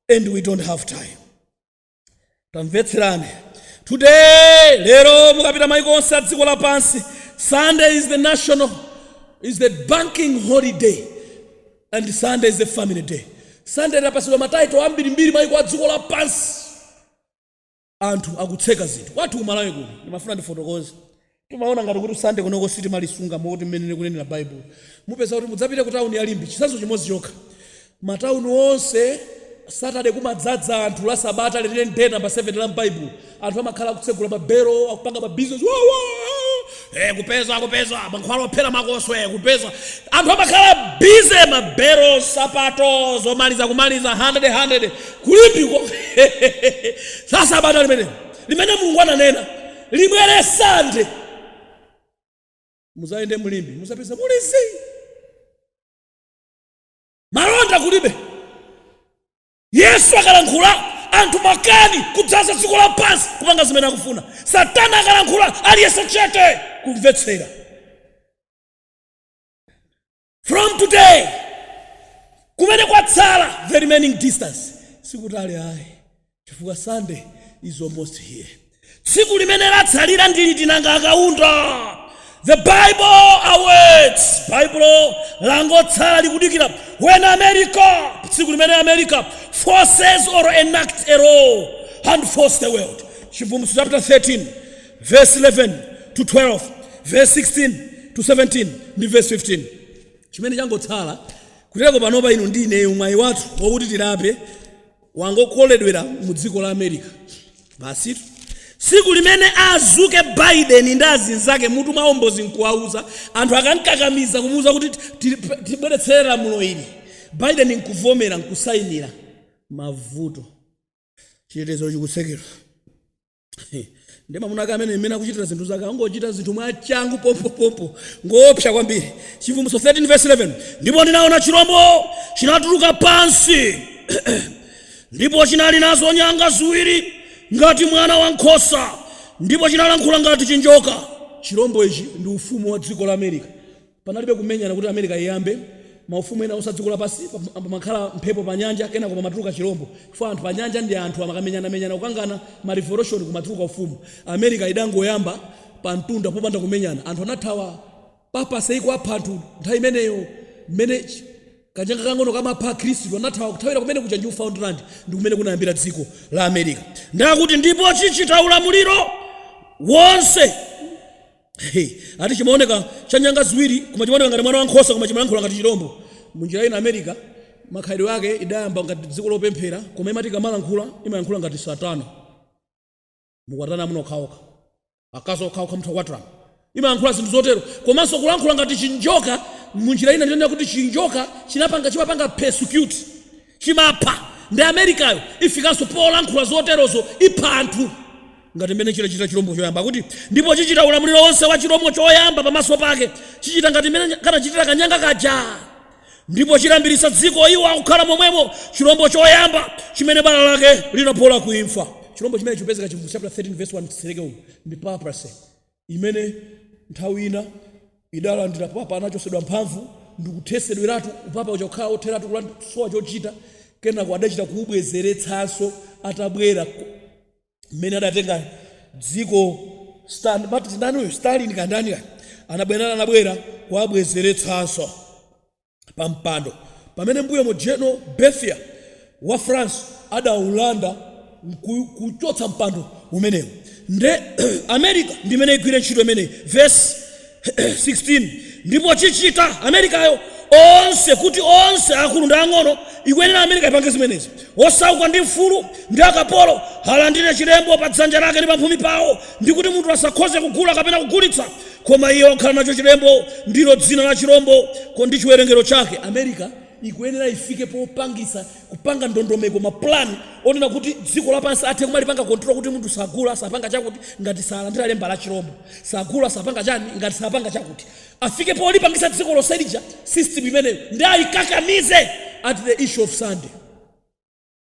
and we don't have time. Tamvetserane. Today, lero mukapita maiko onse a dziko lapansi, Sunday is the national, is the banking holiday, and Sunday is the family day. Sunday inapasidwa mataito ambiri maiko a dziko lapansi. Anthu akutseka zinthu. Watu kumalayo kuno ndimafuna ndifotokoze. Timaona ngati kuti Sunday kunoko siti malisunga moti mmene kunenera Bible. Mupeza kuti mudzapite ku town ya Limbi, chisanzo chimodzi chokha. Matauni onse Saturday kumadzadza anthu la Sabata lilile day number 7 la Bible. Anthu amakhala kutsegula mabero, akupanga ma business. Kupeza mankhwala ophera makoswe kupeza. Anthu amakhala busy mabero, sapato, zomaliza kumaliza 100 kulimbiko. Sasa Sabata limene Mulungu ananena libwere Sunday. Muzaende mulimbi, musapeza mulisi. Malonda kulibe. Yesu akalankhula anthu makani kudzaza dziko lapansi kupanga zimene akufuna. Satana akalankhula aliyese chete kumvetsera. From today kumene kwatsala the remaining distance sikutali ayi, chifukwa Sunday is almost here. Tsiku limene latsalira ndili tinanga akaunda. The Bible awaits. Bible langotsala likudikira when America, tsiku limene America forces or enact a law and force the world. Chivumbulutso chapter 13 verse 11 to 12, verse 16 to 17 ndi verse 15. Chimene changotsala kuteko panopa inu ndine umwayi wathu wokuti tilape wangokoledwera mu dziko la America. Basi siku limene azuke Biden ndi azinzake mutu maombozi nkuwauza anthu akankakamiza kumuuza kuti tibweretsere lamulo ili, Biden nkuvomera nkusayinira mavuto chitetezo chikutsekedwa. Ndema munaka amene imene akuchitira zinthu zake angochita zinthu mwachangu pompo ngopsa kwambiri. Chivumbulutso 13 verse 11, ndipo ndinaona chirombo chinatuluka pansi ndipo chinali nazo nyanga ziwiri ngati mwana wankhosa, ndipo chinalankhula ngati chinjoka. Chirombo ichi ndi ufumu wa dziko la America. Panalibe kumenyana kuti America iyambe maufumu ena osadziko lapansi pamakhala mphepo pa nyanja kena koma matuluka chirombo chifukwa anthu pa nyanja ndi anthu amakamenyana kukangana ma revolution kumatuluka ufumu. America idangoyamba pa mtunda popanda kumenyana, anthu anathawa papase iko apha anthu nthawi imeneyo mmene kanyanga kang'ono kamapha Khristu anathawa kuthawira kumene kuja Newfoundland ndi kumene kunayambira dziko la America. Ndakuti ndipo chichita ulamuliro wonse. Ati chimaoneka chanyanga ziwiri koma chimaoneka ngati mwana wankhosa koma chimalankhula ngati chirombo. Munjira ina America makhalidwe ake idayamba ngati dziko lopemphera koma imati kamalankhula imalankhula ngati Satana. Mukwatana muno okhaokha akazo okhaokha mutha kwatrana imalankhula zinthu zotero komanso kulankhula ngati chinjoka. Munjira ina ndinena kuti chinjoka chimapanga persecute chimapha. Ndi Americayo ifikanso polankhula zoterozo ipha anthu ngati mmene chita chirombo choyamba kuti ndipo chichita ulamuliro wonse wa chirombo choyamba pamaso pake chichita ngati mmene kanachitira kanyanga kaja ndipo chilambirisa dziko iwo akukhala momwemo chirombo choyamba chimene bala lake linapola kuimfa. Chirombo chimene chipezeka chivuvu chapter 13 verse 1 tisereke umu ndi paparse imene nthawi ina idalandira papa anachosedwa mphamvu ndikuthesedweratu upapa uchokhala otheratu kulansowa chochita kenako adachita kuubwezeretsanso atabwera mmene adatenga dziko Stalin kandani anabwera kuabwezeretsanso pa mpando pamene mbuyo mu General Berthier wa France adaulanda kuchotsa mpando umenewo. Nde America ndimene igwire ntchito imene verse 16 ndipo chichita Americayo onse kuti onse akulu ndi ang'ono ikuyenera America ipange zimenezi osauka ndi mfulu ndi akapolo alandire chilembo pa dzanja lake ndi pamphumi pawo ndi kuti munthu asakhoze kugula kapena kugulitsa koma iye okhala nacho chilembo ndilo dzina la chirombo ndi chiwerengero chake. America ikuyenera ifike popangisa kupanga ndondomeko maplan onena kuti dziko lapansi athe kumalipanga control kuti munthu sagula sapanga chakuti ngati salandira lemba la chirombo sagula sapanga chani ngati sapanga chakuti afike polipangisa dziko loselija system imeneyo ndi ayikakamize at the issue of Sunday.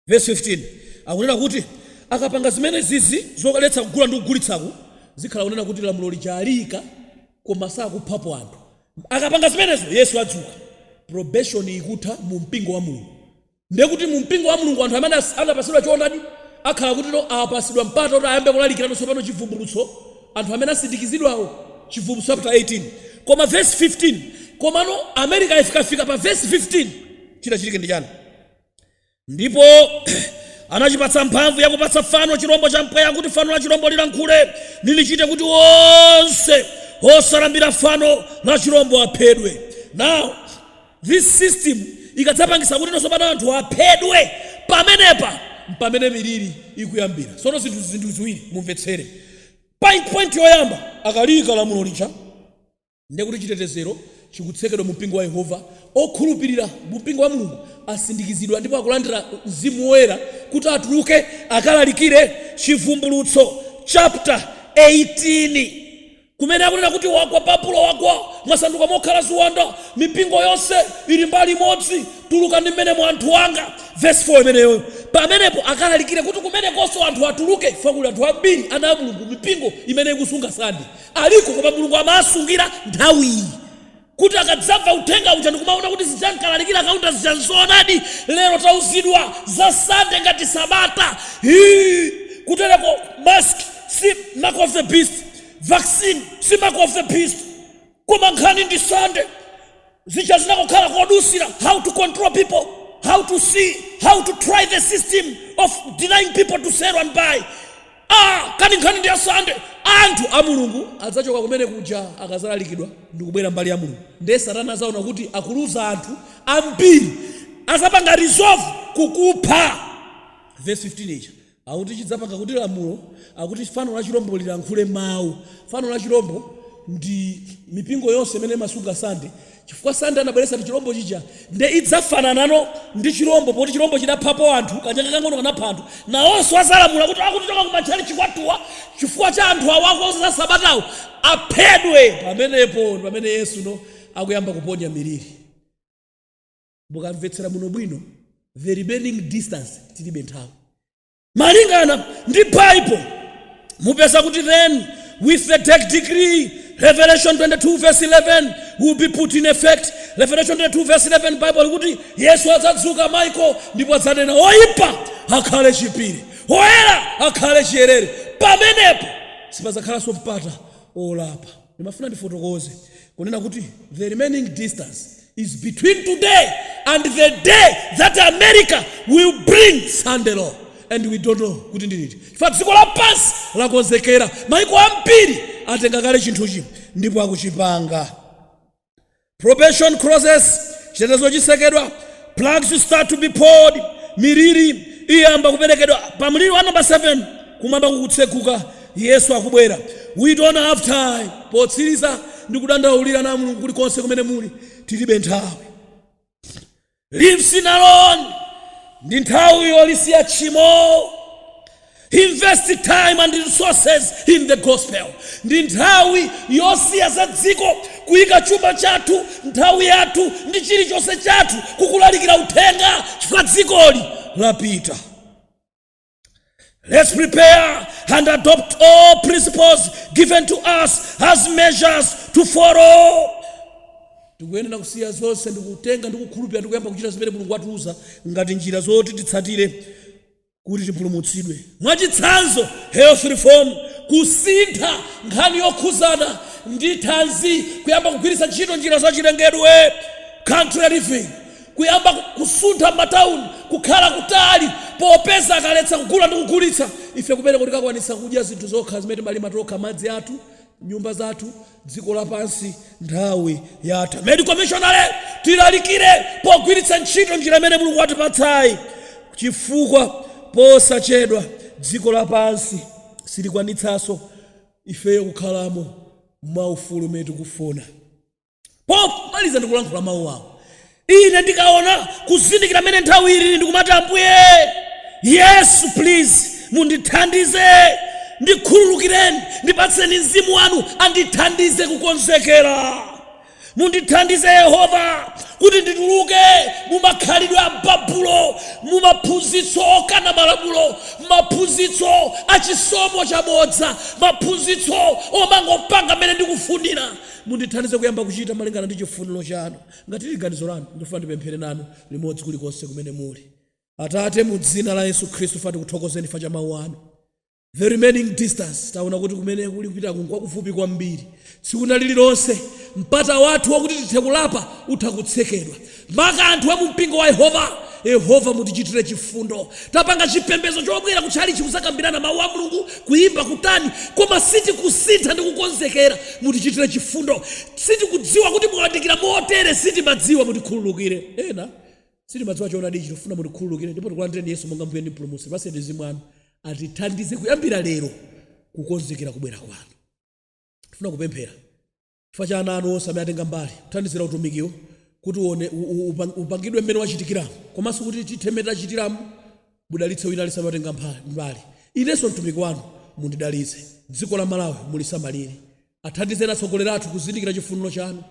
Verse 15 akunena kuti akapanga zimene zizi zokaletsa kugula ndi kugulitsaku zikhala kunena kuti lamulo lichalika koma sakuphapo anthu. Akapanga zimenezo Yesu adzuka probation ikutha mu mpingo wa Mulungu. Ndiye kuti mu mpingo wa Mulungu anthu amene anapasidwa choonadi akhala kuti apasidwa mpata kuti ayambe kulalikira tsopano chivumbulutso anthu amene asindikizidwawo chivumbulutso chapter 18 koma verse 15 komano America ifika pa verse 15 chitachitike ndi chani ndipo anachipatsa mphamvu yakupatsa fano chirombo cha mpweya kuti fano la chirombo lilankhule lilichite kuti onse osalambira fano la chirombo aphedwe. Now this system ikadzapangisa kuti nosopana anthu aphedwe pamene miliri ikuyambira. Sono zinthu ziwiri mumvetsere. Point yoyamba akalika lamulo licha ndiye kuti chitetezero chikutsekedwa mu mpingo wa Yehova okhulupirira mu mpingo wa Mulungu asindikizidwa ndipo akulandira Mzimu Woyera kuti atuluke akalalikire chivumbulutso chapter 18 kumene akunena kuti wagwa Babulo wagwa mwasanduka mokhala ziwanda mipingo yonse ili mbali imodzi tuluka ndi mmene mu anthu anga. Verse 4 imeneyo pamenepo akalalikire kuti kumene konso anthu atuluke fakuli anthu ambiri ana a Mulungu mipingo imene ikusunga sande aliko koma Mulungu amasungira nthawi kuti akadzamva uthenga uja ndikumaona kuti zijankalalikira akaunda zijanzoonadi lero tauzidwa za sande ngati sabata kutereko mask si mark of the beast vaccine si mark of the beast koma nkhani ndi sande zija zinakokhala kodusira how to control people how to see how to try the system of denying people to sell and buy kani nkhani ndi asande anthu a Mulungu adzachoka kumene kuja akazalalikidwa ndikubwera mbali ya Mulungu ndiye Satana azaona kuti akuluza anthu ambiri azapanga resolve kukupha. Verse 15 ichi akuti chidzapanga kuti lamulo akuti fano la chirombo lilankhule mawu. Fano la chirombo ndi mipingo yonse imene masunga sande chifukwa sande anabweretsa chirombo chija nde idzafananano ndi chirombo poti chirombo chidaphapo anthu kanyanga kang'ono kanapha anthu nawonso azalamula kuti akutichoka kumachali chikwatuwa chifukwa cha anthu awako za sabatawo aphedwe. Pamenepo pamene Yesu akuyamba kuponya miliri. Mukamvetsera muno bwino the remaining distance tilibe nthawi malingana ndi Bible mupeza kuti then with the decree Revelation 22 verse 11 will be put in effect. Revelation 22 verse 11 Bible kuti Yesu adzadzuka Michael ndipo adzanena oyipa akhale chipiri, oyera akhale chiyerere. Pamenepo sipadzakhalanso mpata olapa. Ndimafuna ndifotokoze kunena kuti the remaining distance is between today and the day that America will bring Sunday law. And we don't know kuti ndiliti. Chifukwa dziko lapansi lakonzekera, maiko ambiri atenga kale chinthuchi ndipo akuchipanga. Probation closes, chitetezo chisekedwa, plugs start to be poured, miliri iyamba kuperekedwa. Pa mliri wa number 7 kumamba kukutsekuka, Yesu akubwera. We don't have time. Potsiriza ndikudandaulira na Mulungu kulikonse kumene muli, tilibe nthawi. Leave sin alone. Ndi nthawi yolisiya tchimo. Invest time and resources in the gospel. Ndi nthawi yosiya za dziko, kuyika chuma chathu, nthawi yathu ndi chilichonse chathu kukulalikira uthenga, chifukwa dzikoli lapita. Let's prepare and adopt all principles given to us as measures to follow. Tikuyenera kusiya zonse ndikutenga ndikukhulupirira ndikuyamba kuchita zimene Mulungu atiuza ngati njira zoti titsatire kuti tipulumutsidwe. Mwachitsanzo, health reform, kusintha nkhani yokhuzana ndi thanzi, kuyamba kugwiritsa ntchito njira zachilengedwe, country living, kuyamba kusuntha matawuni kukhala kutali, popeza akaletsa kugula ndi kugulitsa. Ife kumene kuti kakwanitsa kudya zinthu zokha zimene timalima tokha, madzi athu, nyumba zathu, dziko lapansi, nthawi yatha. Medical missionary, tilalikire pogwiritsa ntchito njira imene Mulungu watipatsayi, chifukwa posachedwa dziko lapansi silikwanitsanso ifeyo kukhalamo mwaufulu umene tikufuna. Pomaliza ndikulankhula mawu awo, ine ndikaona kuzindikira mene nthawi ili ndikumati Ambuye Yesu please mundithandize, ndikhululukireni, ndipatseni mzimu wanu andithandize kukonzekera. Mundithandize Yehova kuti ndituluke mumakhalidwe a Babulo, mumaphunzitso okana malamulo, maphunzitso achisomo chabodza, maphunzitso omangopanga mene ndikufunira. Mundithandize kuyamba kuchita malingana ndi chifuniro chanu. Ngati liganizo lanu ndifuna ndipemphere nanu limodzi kulikonse kumene muli. Atate, mu dzina la Yesu Khristu fati kuthokozeni fa cha mawu anu. The remaining distance, taona kuti kumene kuli kupita kwakufupi kwambiri. Sikuna lililonse mpata wathu wakuti tithe kulapa utakutsekedwa. Maka anthu wa mpingo wa Yehova mutichitire chifundo. Tapanga chipembedzo chobwera kutchalichi kusakambirana mawu a Mulungu, kuimba kutani, koma siti kusintha ndi kukonzekera. Mutichitire chifundo. Siti kudziwa kuti mwandikira motere, siti madziwa, mutikhululukire. Ena siti madziwa choonadi chifuna mutikhululukire, ndipo tikulandireni Yesu monga Mbuye ndi Mpulumutsi. Paseni mzimu wanu atithandize kuyambira lero kukonzekera kubwera kwanu. Tifuna kupemphera chifukwa cha ana anu onse amene atenga mbali kuthandizira utumikiwo kuti upangidwe mmene wachitikiramo, komanso kuti tithemere tachitiramo mudalitse wina aliyense amatenga mbali. Inenso mtumiki wanu mundidalitse. Dziko la Malawi mulisamalire. Athandizeni atsogoleri athu kuzindikira chifuniro chanu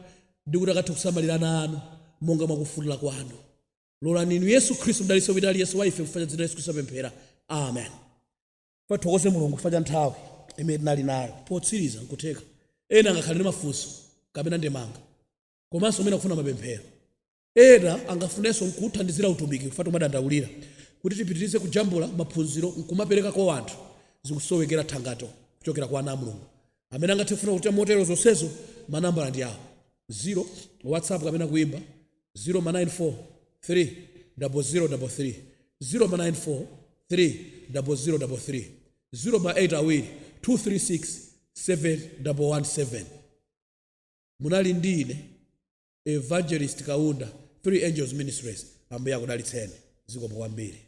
ndi kuti akathe kusamalira ana anu monga mwakufunira kwanu. Lolani inu Yesu Khristu mdalitse wina aliyense wa ife kufa dzina Yesu Khristu apemphera. Amen. Pathokoze Mulungu kufa cha nthawi imene tinali nayo. Potsiriza nkutheka ena angakhale ndi mafunso kapena ndemanga, komanso amene akufuna mapemphero. Ena angafunenso nkuthandizira utumiki kufa tomadandaulira kuti tipitirize kujambula maphunziro nkumapereka kwa anthu zikusowekera thangato kuchokera kwa ana a Mulungu. Amene angathe kufuna kuti motero zonsezo manambala ndi awo: 0 WhatsApp kapena kuimba 094 30033 094 30033 0 awiri 236 717. Munali ndine Evangelist Kaunda, 3 Angels Ministries. Ambuye akudalitseni. Zikomo kwambiri.